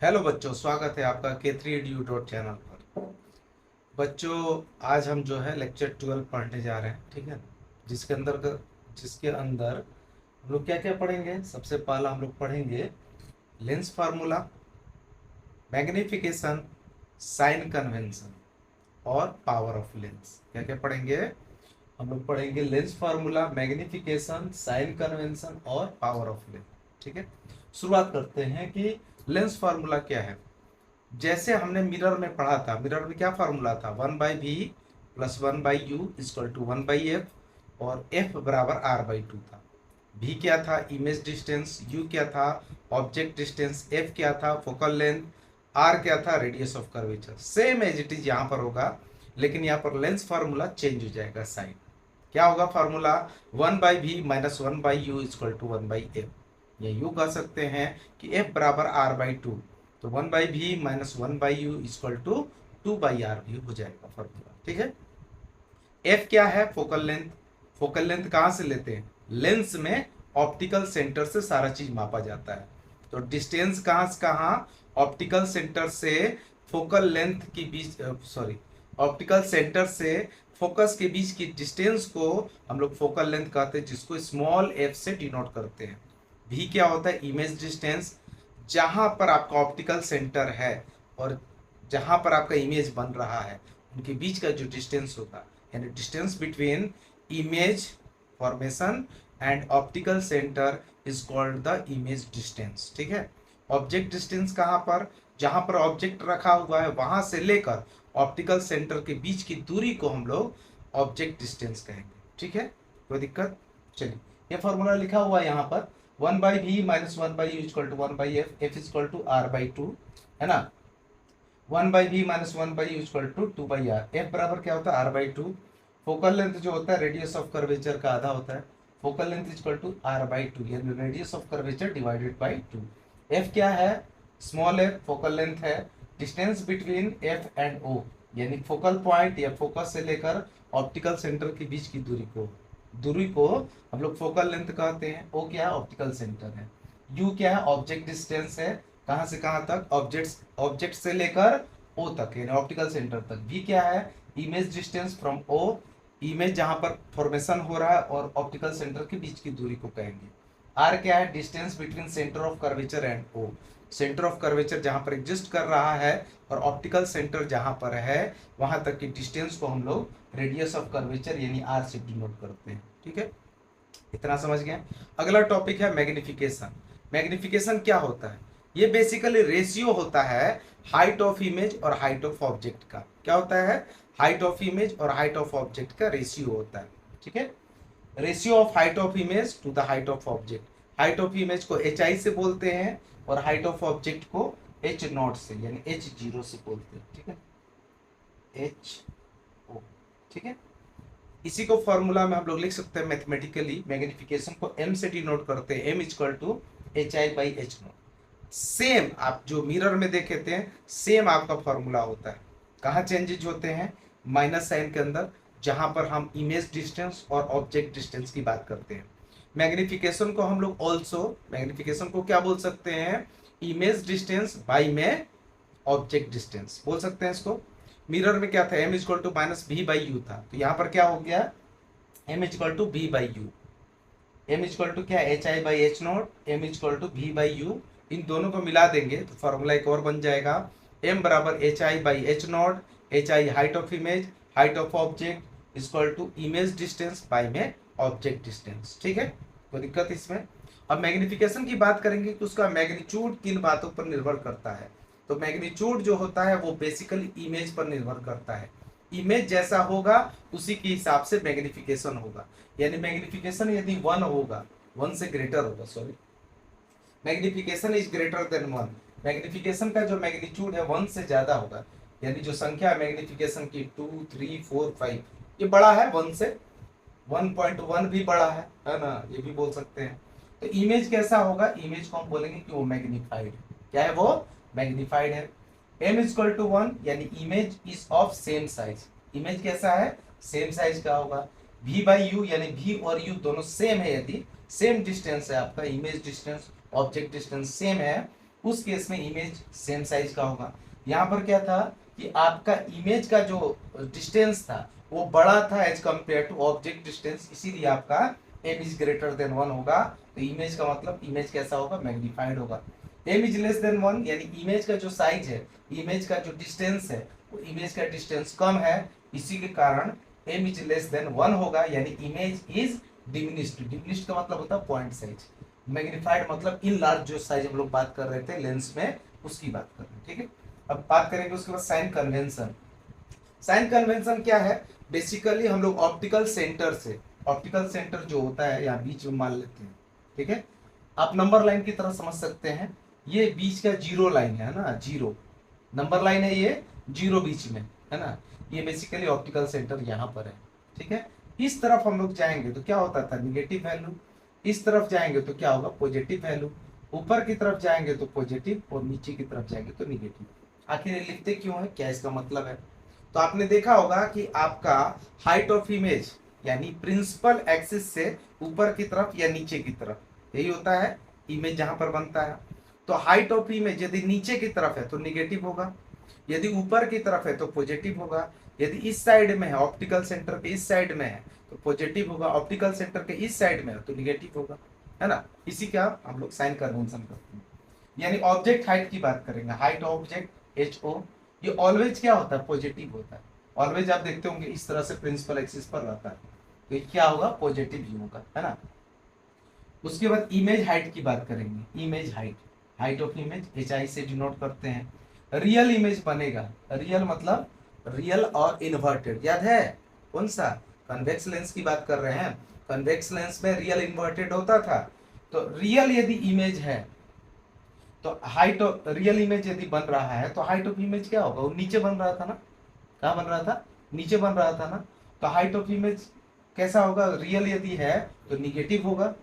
Hello बच्चों, स्वागत है आपका K3edu चैनल पर। बच्चों, आज हम जो है लेक्चर 12 पढ़ने जा रहे हैं, ठीक है। जिसके अंदर हम लोग क्या क्या पढ़ेंगे। सबसे पहला हम लोग पढ़ेंगे lens formula, magnification, sign convention और पावर ऑफ लेंस। क्या क्या पढ़ेंगे हम लोग? पढ़ेंगे lens formula, magnification, sign convention और पावर ऑफ लेंस, ठीक है। शुरुआत करते हैं कि लेंस फार्मूला क्या है। जैसे हमने मिरर में पढ़ा था, मिरर में क्या फार्मूला था, 1/v plus 1/u equal to 1/f और f बराबर r/2 था। v क्या था, इमेज डिस्टेंस, u क्या था, ऑब्जेक्ट डिस्टेंस, f क्या था, फोकल लेंथ, r क्या था, radius of curvature. Same as it is यहाँ पर होगा, लेकिन यहाँ पर लेंस फार्मूला चेंज हो जाएगा। साइन क्या होगा formula, 1/v minus 1/u equal to 1/f। या यूँ कह सकते हैं कि f बराबर r/2, तो 1/v minus 1/u equal to 2/r हो जाएगा फार्मूला, ठीक है। f क्या है, फोकल लेंथ। फोकल लेंथ कहाँ से लेते हैं, लेंस में ऑप्टिकल सेंटर से सारा चीज मापा जाता है। तो डिस्टेंस कहाँ से कहाँ, ऑप्टिकल सेंटर से फोकल लेंथ की बीच, सॉरी, ऑप्टिकल सेंटर से फोकस के बीच की डिस्टेंस को हम लोग फोकल लेंथ कहते हैं, जिसको स्मॉल f से डिनोट करते हैं। v क्या होता है, इमेज डिस्टेंस। जहां पर आपका ऑप्टिकल सेंटर है और जहां पर आपका इमेज बन रहा है, उनके बीच का जो डिस्टेंस होगा, यानी distance between image formation and optical centre is called the image distance, ठीक है। ऑब्जेक्ट डिस्टेंस कहाँ पर, जहां पर ऑब्जेक्ट रखा हुआ है वहां से लेकर ऑप्टिकल सेंटर के बीच की दूरी को हम लोग ऑब्जेक्ट डिस्टेंस कहेंगे, ठीक है। कोई दिक्कत? चलिए, ये फॉर्मूला लिखा हुआ है यहाँ पर, 1/v minus 1/u equal to 1/f, f equal to r/2, है ना। 1/v minus 1/u equal to 2/r, f बराबर क्या होता है, r/2। फोकल लेंथ जो होता है रेडियस ऑफ कर्वेचर का आधा होता है, focal length equal to r/2, यानी radius of curvature divided by 2। f क्या है, स्मॉल f फोकल लेंथ है। Distance between f and o, यानी फोकल पॉइंट या फोकस से लेकर ऑप्टिकल सेंटर के बीच की दूरी को हम लोग फोकल लेंथ कहते हैं। ओ क्या है, ऑप्टिकल सेंटर है। यू क्या है, ऑब्जेक्ट डिस्टेंस है, कहां से कहां तक, ऑब्जेक्ट से लेकर ओ तक, यानी ऑप्टिकल सेंटर तक। वी क्या है, image distance from O, image जहां पर फॉर्मेशन हो रहा है और ऑप्टिकल सेंटर के बीच की दूरी को कहेंगे। आर क्या है, distance between centre of curvature and O, centre of curvature जहां पर एग्जिस्ट कर रहा है और ऑप्टिकल सेंटर जहां पर है वहां तक की डिस्टेंस को हम लोग रेडियस ऑफ कर्वेचर यानी आर से डिनोट करते हैं, ठीक है। इतना समझ गए। अगला टॉपिक है मैग्निफिकेशन। मैग्निफिकेशन क्या होता है, ये बेसिकली रेशियो होता है हाइट ऑफ इमेज और हाइट ऑफ ऑब्जेक्ट का। क्या होता है, हाइट ऑफ इमेज और हाइट ऑफ ऑब्जेक्ट का रेशियो होता है, ठीक है। Ratio of height of image to the height of object. Height of image को hi से बोलते हैं और हाइट ऑफ ऑब्जेक्ट को h0 से यानी h0 से बोलते हैं, ठीक है, ho, ठीक है। इसी को फॉर्मूला में हम लोग लिख सकते हैं मैथमेटिकली, मैग्निफिकेशन को m से डिनोट करते हैं, m equal to hi/h0। Same आप जो मिरर में देखे थे, सेम आपका फॉर्मूला होता है। कहाँ चेंजेज होते हैं, माइनस साइन के अंदर, जहां पर हम इमेज डिस्टेंस और ऑब्जेक्ट डिस्टेंस की बात करते हैं। मैग्निफिकेशन को हम लोग ऑल्सो, मैग्निफिकेशन को क्या बोल सकते हैं, इमेज डिस्टेंस बाई में ऑब्जेक्ट डिस्टेंस बोल सकते हैं इसको। मिरर में क्या था, m equal to minus v/u था, तो यहाँ पर क्या हो गया, m equal to v/u। m equal to क्या, hi/h0, m equal to v/u। इन दोनों को मिला देंगे तो फॉर्मूला एक और बन जाएगा, m बराबर hi/h0, hi height of image, height of object equal to image distance by में ऑब्जेक्ट डिस्टेंस, ठीक है। कोई दिक्कत इसमें? अब मैग्निफिकेशन की बात करेंगे कि उसका मैग्नीट्यूड किन बातों पर निर्भर करता है। तो मैग्नीट्यूड जो होता है वो बेसिकली इमेज पर निर्भर करता है। इमेज जैसा होगा उसी के हिसाब से मैग्निफिकेशन होगा, यानी मैग्निफिकेशन यदि 1 होगा, 1 से ग्रेटर होगा, sorry, magnification is greater than 1, magnification का जो मैग्नीट्यूड है 1 से ज्यादा होगा, यानी जो संख्या है मैग्निफिकेशन की 2, 3, 4, 5, ये बड़ा है 1 से, 1.1 भी बड़ा है ना, ये भी बोल सकते हैं। तो इमेज कैसा होगा, इमेज को हम बोलेंगे कि वो मैग्नीफाइड, क्या है वो, मैग्नीफाइड है। m इक्वल टू 1 यानी image is of same size, image कैसा है, सेम साइज का होगा। v/u यानी v और u दोनों सेम है, यदि सेम डिस्टेंस है आपका, image distance object distance same है, उस केस में इमेज सेम साइज का होगा। यहाँ पर क्या था कि आपका इमेज का जो डिस्टेंस था वो बड़ा था as compare to object distance, इसीलिए आपका m इज ग्रेटर देन 1 होगा। तो इमेज का मतलब इमेज कैसा होगा, मैग्नीफाइड होगा। m इज लेस देन 1 यानी इमेज का जो साइज है, इमेज का जो डिस्टेंस है, वो इमेज का डिस्टेंस कम है, इसी के कारण m इज लेस देन 1 होगा, यानी इमेज इज डिमिनिश्ड। डिमिनिश्ड का मतलब होता है पॉइंट साइज, मैग्नीफाइड मतलब इन लार्ज जो साइज हम लोग बात कर रहे थे लेंस में, उसकी बात कर रहे हैं। ठीक है, अब बात करेंगे उसके बाद साइन कन्वेंशन। साइन कन्वेंशन क्या है, बेसिकली हम लोग ऑप्टिकल सेंटर से, ऑप्टिकल सेंटर जो होता है यहाँ बीच में मान लेते हैं। ठीक है, आप नंबर लाइन की तरह समझ सकते हैं, ये बीच का जीरो लाइन है ना, जीरो नंबर लाइन है, ये जीरो बीच में है ना, ये बेसिकली ऑप्टिकल सेंटर यहाँ पर है। ठीक है, इस तरफ हम लोग जाएंगे तो क्या होता था, निगेटिव वैल्यू, इस तरफ जाएंगे तो क्या होगा, पॉजिटिव वैल्यू, ऊपर की तरफ जाएंगे तो पॉजिटिव और नीचे की तरफ जाएंगे तो निगेटिव। आखिर ये लिखते क्यों है, क्या इसका मतलब है। तो आपने देखा होगा कि आपका हाइट ऑफ इमेज यानी प्रिंसिपल एक्सिस से ऊपर की तरफ या नीचे की तरफ यही होता है इमेज जहां पर बनता है। तो हाइट ऑफ इमेज यदि नीचे की तरफ है तो निगेटिव होगा, यदि ऊपर की तरफ है तो पॉजिटिव होगा, यदि इस साइड में है ऑप्टिकल सेंटर के इस साइड में है तो पॉजिटिव होगा, ऑप्टिकल सेंटर के इस साइड में है तो निगेटिव होगा, है ना। इसी का हम लोग साइन कन्वेंशन करते हैं। यानी ऑब्जेक्ट हाइट की बात करेंगे, हाइट ऑब्जेक्ट HO, ये ऑलवेज क्या होता है, पॉजिटिव होता है। ऑलवेज आप देखते होंगे इस तरह से प्रिंसिपल एक्सिस पर रहता है, तो ये क्या होगा, पॉजिटिव ही होगा, है ना। उसके बाद इमेज हाइट की बात करेंगे, image height, height of image HI से डिनोट करते हैं। रियल इमेज बनेगा, रियल मतलब रियल और इन्वर्टेड, याद है कौन सा, कन्वेक्स लेंस की बात कर रहे हैं, कन्वेक्स लेंस में रियल इन्वर्टेड होता था। तो रियल यदि इमेज है तो हाइट ऑफ रियल इमेज यदि बन रहा है तो हाइट ऑफ इमेज क्या होगा, वो नीचे बन रहा था ना, कहाँ बन रहा था, नीचे बन रहा था ना। तो हाइट ऑफ इमेज कैसा होगा, रियल यदि है तो निगेटिव होगा,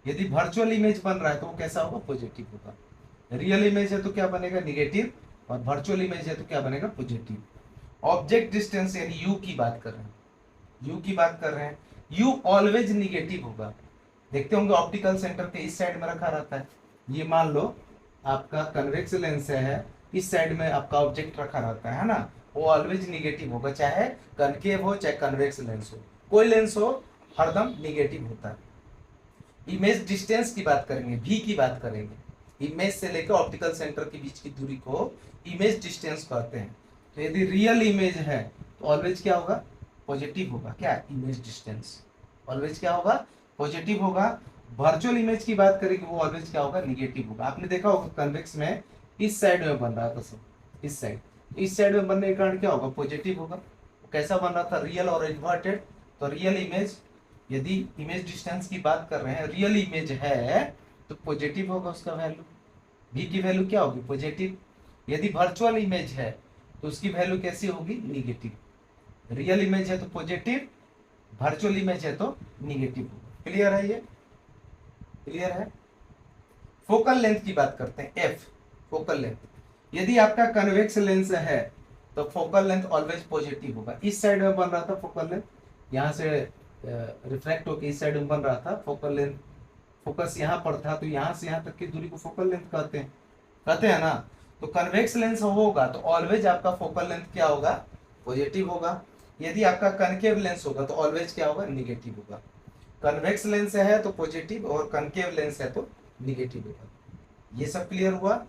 यदि वर्चुअल इमेज बन रहा है तो वो कैसा होगा, पॉजिटिव होगा। रियल इमेज है तो क्या बनेगा, निगेटिव, और वर्चुअल इमेज है तो क्या बनेगा, पॉजिटिव। ऑब्जेक्ट डिस्टेंस यानी यू की बात कर रहे हैं, यू की बात कर रहे हैं, यू ऑलवेज निगेटिव होगा। देखते होंगे ऑप्टिकल सेंटर के इस साइड में रखा रहता है, ये मान लो आपका कन्वेक्स लेंस है, इस साइड में आपका ऑब्जेक्ट रखा रहता है ना, वो ऑलवेज निगेटिव होगा, चाहे कनकेव हो चाहे कन्वेक्स लेंस हो, कोई लेंस हो हरदम निगेटिव होता है। इमेज डिस्टेंस की बात करेंगे, भी की बात करेंगे, इमेज से लेकर ऑप्टिकल सेंटर के बीच की दूरी को इमेज डिस्टेंस कहते हैं। तो यदि रियल इमेज है तो ऑलवेज क्या होगा, पॉजिटिव होगा, क्या इमेज डिस्टेंस ऑलवेज क्या होगा, पॉजिटिव होगा। वर्चुअल इमेज की बात करेंगे वो ऑलवेज क्या होगा, निगेटिव होगा। आपने देखा होगा कन्वेक्स में इस साइड में बन रहा था सब, इस साइड में बनने के कारण क्या होगा, पॉजिटिव होगा। कैसा बन रहा था, रियल और इन्वर्टेड। तो रियल इमेज यदि इमेज डिस्टेंस की बात कर रहे हैं, रियल इमेज है तो पॉजिटिव होगा उसका वैल्यू, भी की वैल्यू क्या होगी, पॉजिटिव। यदि वर्चुअल इमेज है तो उसकी वैल्यू कैसी होगी, निगेटिव। रियल इमेज है तो पॉजिटिव, वर्चुअल इमेज है तो निगेटिव होगा। क्लियर है, ये क्लियर है। फोकल लेंथ की बात करते हैं, एफ फोकल लेंथ। यदि आपका कन्वेक्स लेंस है तो फोकल लेंथ ऑलवेज पॉजिटिव होगा। इस साइड में बन रहा था फोकल लेंथ, यहाँ से रिफ्रैक्ट होकर इस साइड में बन रहा था फोकल लेंथ, फोकस यहाँ पर था तो यहाँ से यहाँ तक की दूरी को फोकल लेंथ कहते हैं ना। तो कन्वेक्स लेंस होगा तो ऑलवेज आपका फोकल लेंथ क्या होगा, पॉजिटिव होगा। यदि आपका कनकेव लेंस होगा तो ऑलवेज क्या होगा, निगेटिव होगा। कन्वेक्स लेंस है तो पॉजिटिव और कनकेव लेंस है तो निगेटिव होगा। ये सब क्लियर हुआ।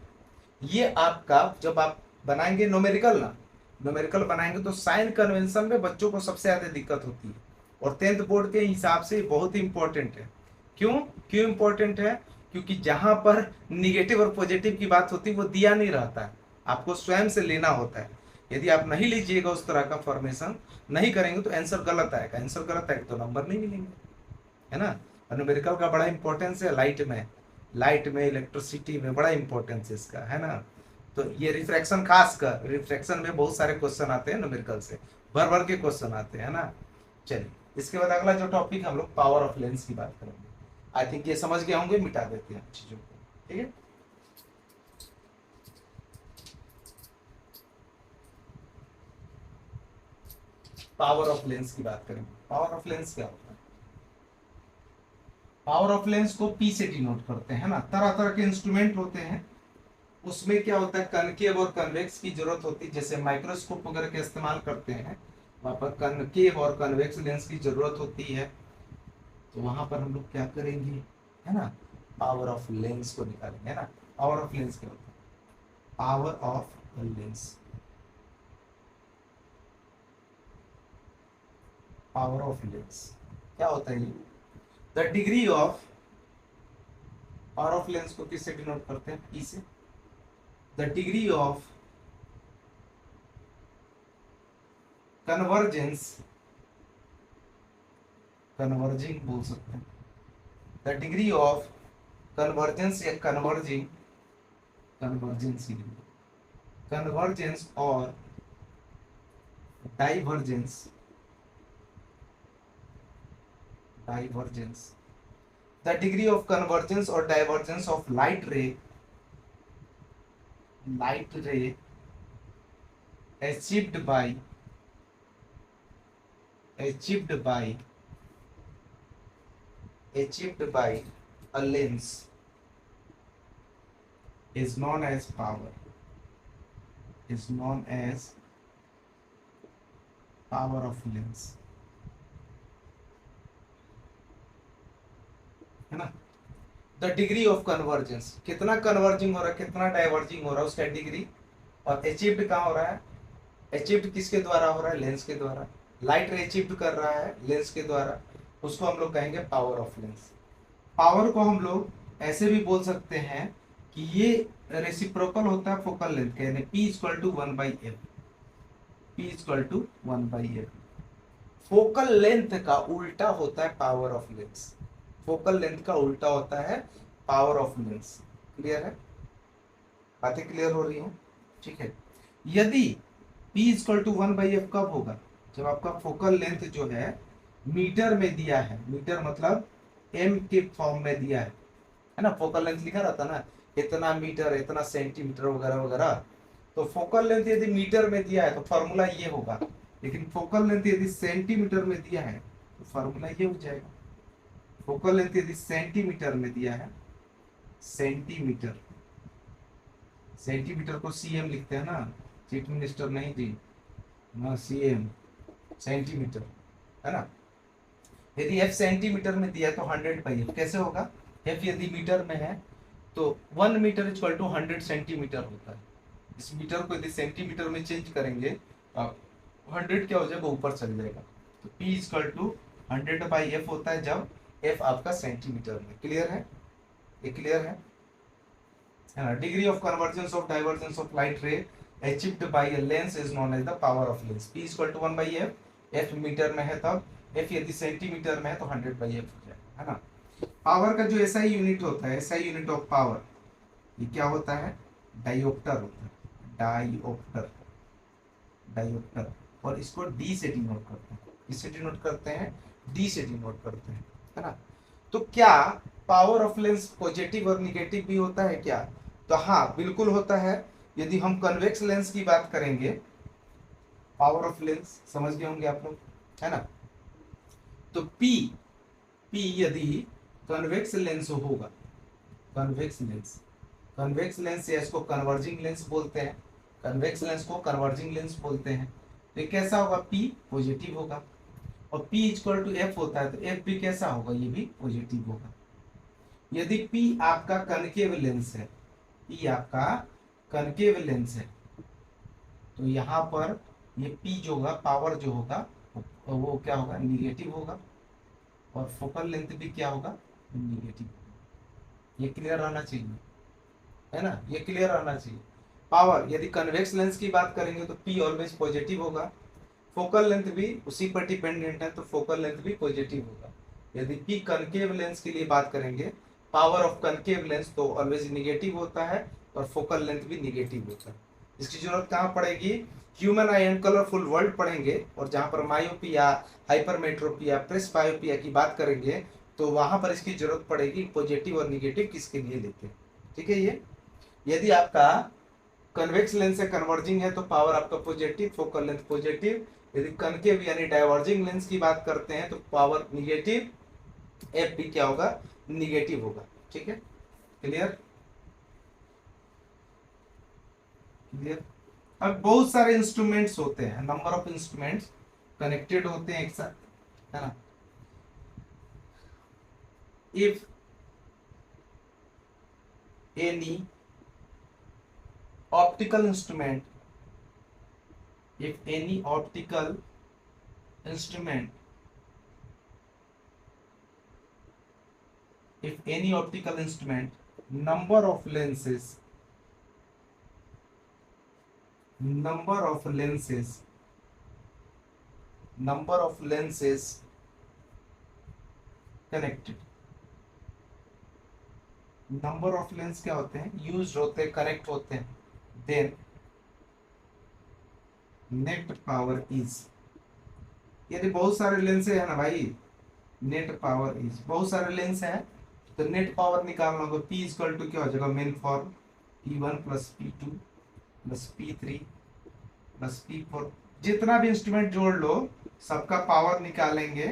ये आपका जब आप बनाएंगे न्यूमेरिकल ना, न्यूमेरिकल बनाएंगे तो साइन कन्वेंशन में बच्चों को सबसे ज्यादा दिक्कत होती है, और 10th बोर्ड के हिसाब से बहुत ही इंपॉर्टेंट है। क्यों इंपॉर्टेंट है, क्योंकि जहां पर निगेटिव और पॉजिटिव की बात होती है वो दिया नहीं रहता है, आपको स्वयं से लेना होता है। यदि आप नहीं लीजिएगा उस तरह का फॉर्मेशन नहीं करेंगे तो आंसर गलत आएगा, आंसर गलत आएगा तो नंबर नहीं मिलेंगे, है ना। और न्यूमेरिकल का बड़ा इंपॉर्टेंस है लाइट में इलेक्ट्रिसिटी में बड़ा इंपॉर्टेंस है इसका, है ना। तो ये रिफ्रैक्शन, खासकर रिफ्रैक्शन में बहुत सारे क्वेश्चन आते हैं न्यूमेरिकल से, भर भर के क्वेश्चन आते हैं ना। चलिए इसके बाद अगला जो टॉपिक हम लोग पावर ऑफ लेंस की बात करेंगे। आई थिंक ये समझ गए होंगे, मिटा देते हैं चीजों को, ठीक है। पावर ऑफ लेंस की बात करेंगे। पावर ऑफ लेंस क्या होता है, पावर ऑफ लेंस को पी से डिनोट करते हैं ना। तरह तरह के इंस्ट्रूमेंट होते हैं उसमें क्या होता है, कनकेव और कन्वेक्स की जरूरत होती है। जैसे माइक्रोस्कोप वगैरह का इस्तेमाल करते हैं, वहां पर कनकेव और कन्वेक्स लेंस की जरूरत होती है। तो वहां पर हम लोग क्या करेंगे, है ना, पावर ऑफ लेंस को निकालेंगे, है ना। पावर ऑफ लेंस क्या होता है, power of lens, power of lens क्या होता है, ये the degree of, power of lens को किससे डिनोट करते हैं, ई से, the degree of convergence, converging बोल सकते हैं, द डिग्री ऑफ कन्वर्जेंस या कन्वर्जिंग, कन्वर्जेंस, कन्वर्जेंस और divergence, divergence, the degree of convergence और divergence of light ray, light ray achieved by, achieved by, achieved by a lens is known as power, is known as power of lens, है ना। The degree of convergence, कितना converging हो रहा है, कितना diverging हो रहा है, उसका डिग्री। और अचीव्ड कहाँ हो रहा है, अचीव्ड किसके द्वारा हो रहा है, लेंस के द्वारा। लाइट रे अचीव्ड कर रहा है लेंस के द्वारा, उसको हम लोग कहेंगे पावर ऑफ लेंस। पावर को हम लोग ऐसे भी बोल सकते हैं कि ये रेसिप्रोकल होता है फोकल लेंथ का, यानी P equal to 1/f, P equal to 1/f। Focal length का उल्टा होता है power of lens, focal length का उल्टा होता है पावर ऑफ लेंस। क्लियर है, बातें क्लियर हो रही हैं, ठीक है। यदि P इक्वल टू 1/f कब होगा, जब आपका फोकल लेंथ जो है मीटर में दिया है, मीटर मतलब m के फॉर्म में दिया है ना। फोकल लेंथ लिखा रहता ना, इतना मीटर, इतना सेंटीमीटर वगैरह वगैरह। तो फोकल लेंथ यदि मीटर में दिया है तो फॉर्मूला ये होगा, लेकिन फोकल लेंथ यदि सेंटीमीटर में दिया है तो फॉर्मूला ये हो जाएगा। फोकल लेंथ यदि सेंटीमीटर में दिया है, सेंटीमीटर, सेंटीमीटर को cm लिखते हैं ना, चीफ मिनिस्टर नहीं जी, ना cm, सेंटीमीटर, है ना। यदि f सेंटीमीटर में दिया तो 100/f कैसे होगा, f यदि मीटर में है तो 1 मीटर इक्वल टू 100 सेंटीमीटर होता है। इस मीटर को यदि सेंटीमीटर में चेंज करेंगे, 100 क्या हो जाएगा, ऊपर चल जाएगा। तो P इक्वल टू 100/f होता है जब f आपका सेंटीमीटर में। क्लियर है, ये क्लियर है ना। Degree of convergence of divergence of light ray achieved by a lens is known as the power of lens. P equal to 1/f, f metre में है तब, f यदि सेंटीमीटर में है तो 100/f हो जाएगा, है ना। पावर का जो SI यूनिट होता है, SI यूनिट ऑफ पावर, ये क्या होता है, डायोप्टर होता है, डायोप्टर, डायोप्टर। और इसको D से डिनोट करते हैं, इससे डिनोट करते हैं, D से डिनोट करते हैं, है ना। तो क्या पावर ऑफ लेंस पॉजिटिव और निगेटिव भी होता है क्या, तो हाँ बिल्कुल होता है। यदि हम कन्वेक्स लेंस की बात करेंगे, पावर ऑफ लेंस समझ गए होंगे आप लोग, है ना। तो P यदि कन्वेक्स लेंस होगा, कन्वेक्स लेंस, कन्वेक्स लेंस या इसको कन्वर्जिंग लेंस बोलते हैं, कन्वेक्स लेंस को कन्वर्जिंग लेंस बोलते हैं। तो कैसा होगा, P पॉजिटिव होगा। और P इक्वल टू F होता है तो F भी कैसा होगा, ये भी पॉजिटिव होगा। यदि P आपका कनकेव लेंस है, P आपका कनकेव लेंस है, तो यहाँ पर ये P जो होगा, पावर जो होगा वो क्या होगा, निगेटिव होगा। और फोकल लेंथ भी क्या होगा, निगेटिव होगा। ये क्लियर रहना चाहिए, है ना, ये क्लियर रहना चाहिए। पावर यदि कन्वेक्स लेंस की बात करेंगे तो P ऑलवेज पॉजिटिव होगा। फोकल लेंथ भी उसी पर डिपेंडेंट है तो फोकल लेंथ भी पॉजिटिव होगा। यदि P कनकेव लेंस के लिए बात करेंगे, पावर ऑफ कनकेव लेंस, तो ऑलवेज निगेटिव होता है और फोकल लेंथ भी निगेटिव होता है। इसकी जरूरत कहाँ पड़ेगी, human I and colourful world पढ़ेंगे और जहाँ पर मायोपिया, हाइपरमेट्रोपिया, प्रेसबायोपिया की बात करेंगे तो वहां पर इसकी जरूरत पड़ेगी पॉजिटिव और निगेटिव किसके लिए लेते हैं, ठीक है। ये यदि आपका कन्वेक्स लेंस से कन्वर्जिंग है तो पावर आपका पॉजिटिव, फोकल लेंथ पॉजिटिव। यदि कनकेव यानी डाइवर्जिंग लेंस की बात करते हैं तो पावर निगेटिव, एफ भी क्या होगा, निगेटिव होगा, ठीक है। Clear, clear. अब बहुत सारे इंस्ट्रूमेंट्स होते हैं, नंबर ऑफ इंस्ट्रूमेंट्स कनेक्टेड होते हैं एक साथ, है ना। If any optical instrument, if any optical instrument, if any optical instrument number of lenses, number of lenses, number of lenses connected, number of lens क्या होते हैं, यूज होते हैं, कनेक्ट होते हैं, देन नेट पावर इज, यदि बहुत सारे लेंस है ना भाई, नेट पावर इज, बहुत सारे लेंस है तो नेट पावर निकालना होगा, P इक्वल टू क्या हो जाएगा, main form P1 plus P2 plus P3 plus P4, जितना भी इंस्ट्रूमेंट जोड़ लो सबका पावर निकालेंगे।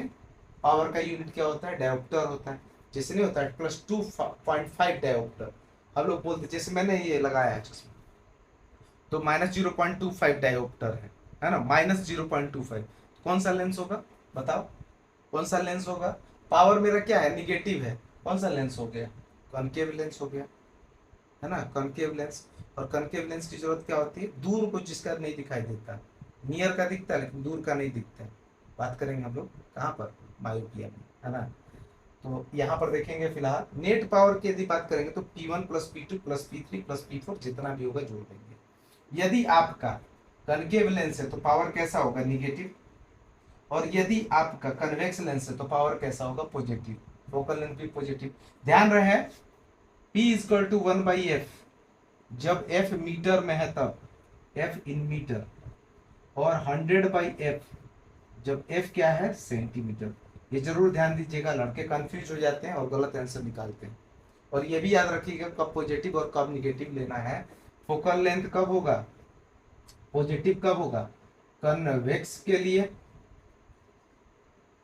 पावर का यूनिट क्या होता है, डायोप्टर होता है, जैसे नहीं होता है +2.5 डायोप्टर, हम लोग बोलते हैं, जैसे मैंने ये लगाया है चश्मा तो -0.25 डायोप्टर है ना, -0.25, कौन सा लेंस होगा बताओ, कौन सा लेंस होगा, पावर मेरा क्या है, निगेटिव है, कौन सा लेंस हो गया, कॉनकेव लेंस हो गया, है ना, कॉनकेव लेंस। और कॉनकेव लेंस की जरूरत क्या होती है, दूर को जिसका नहीं दिखाई देता, नियर का दिखता है लेकिन दूर का नहीं दिखता है। बात करेंगे हम लोग कहाँ पर, मायोपिया में, है ना। तो यहाँ पर देखेंगे फिलहाल नेट पावर की यदि बात करेंगे तो P1 plus P2 plus P3 plus P4 जितना भी होगा जोड़ देंगे। यदि आपका कनकेव लेंस है तो पावर कैसा होगा, निगेटिव, और यदि आपका कन्वेक्स लेंस है तो पावर कैसा होगा, पॉजिटिव, फोकल लेंथ भी पॉजिटिव। ध्यान रहे P इक्वल टू 1/f, जब f मीटर में है तब, f इन मीटर, और 100/f जब f क्या है, सेंटीमीटर। ये जरूर ध्यान दीजिएगा, लड़के कंफ्यूज हो जाते हैं और गलत आंसर निकालते हैं। और ये भी याद रखिएगा कब पॉजिटिव और कब निगेटिव लेना है। फोकल लेंथ कब होगा, पॉजिटिव कब होगा, कन्वेक्स के लिए,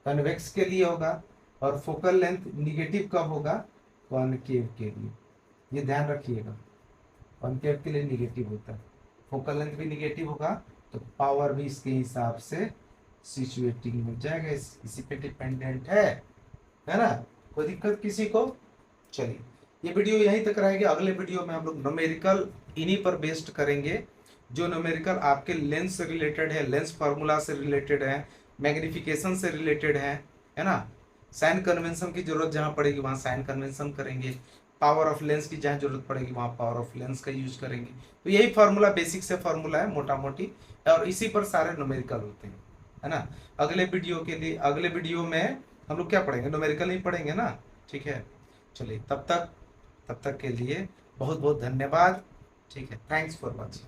कन्वेक्स के लिए होगा, और फोकल लेंथ निगेटिव कब होगा, कॉनकेव के लिए। ये ध्यान रखिएगा, कॉनकेव के लिए निगेटिव होता है, फोकल लेंथ भी निगेटिव होगा तो पावर भी इसके हिसाब से सिचुएटिंग हो जाएगा, इसी पे डिपेंडेंट है ना। कोई दिक्कत किसी को। चलिए ये वीडियो यहीं तक रहेगी, अगले वीडियो में हम लोग न्यूमेरिकल इन्हीं पर बेस्ड करेंगे, जो न्यूमेरिकल आपके लेंस से रिलेटेड है, लेंस फार्मूला से रिलेटेड है, मैग्निफिकेशन से रिलेटेड है ना। साइन कन्वेंशन की जरूरत जहां पड़ेगी वहां साइन कन्वेंशन करेंगे, पावर ऑफ लेंस की जहां जरूरत पड़ेगी वहां पावर ऑफ लेंस का यूज करेंगे। तो यही फार्मूला बेसिक से फार्मूला है मोटा मोटी, और इसी पर सारे न्यूमेरिकल होते हैं, है ना। अगले वीडियो के लिए, अगले वीडियो में हम लोग क्या पढ़ेंगे, न्यूमेरिकल ही पढ़ेंगे ना, ठीक है। चलिए तब तक के लिए बहुत बहुत धन्यवाद, ठीक है, थैंक्स फॉर वॉचिंग।